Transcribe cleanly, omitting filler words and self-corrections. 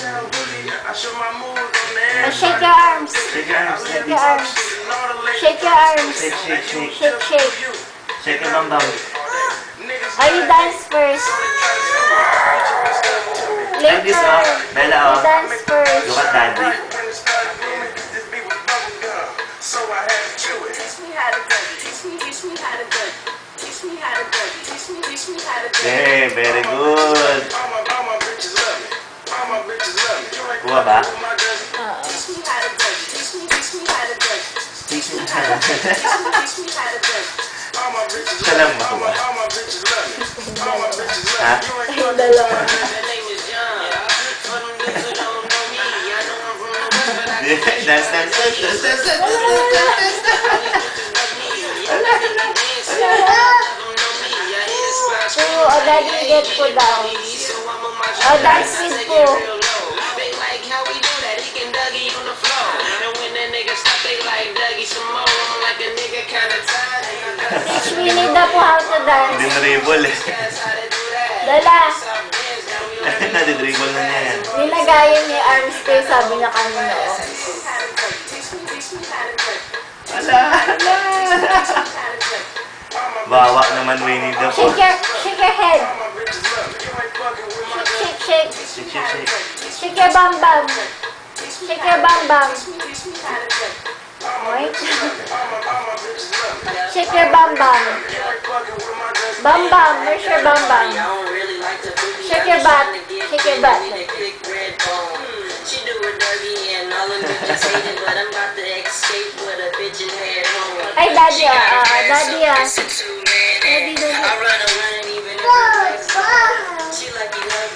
Shake your arms. Shake your arms. Shake your arms. Shake your arms. Shake, shake, shake. Shake, shake. Shake your bum bum. Oh, you dance first. And this Later. Bella, You dance first. look at daddy. Yeah, very good. Kuha ba? Siya lang makuha. Ha? Yung dalawa. Dance, dance, dance, dance, dance, dance. Poo, oh, daddy get po daw. Oh, dance with Poo. Teach Winnie the Pooh how to dance. Dinribble eh. Dala. Nadidribble na niya yan. Ninagayan niya yung arms ko yung sabi niya kanina. Oh. Ala, ala. Bawa naman Winnie the Pooh. Shake your head. Shake. Shake, shake, shake. Shake your bum bum. Shake your bum bum. Wait. Shake your bum bum. Bum bum. Where's your bum bum? Shake your butt. Shake your butt. She do it dirty and all of bitches hate it, but I'm about to escape with a bitch and head home. Ay, daddy, daddy, Daddy, I run a run even if it's she like you love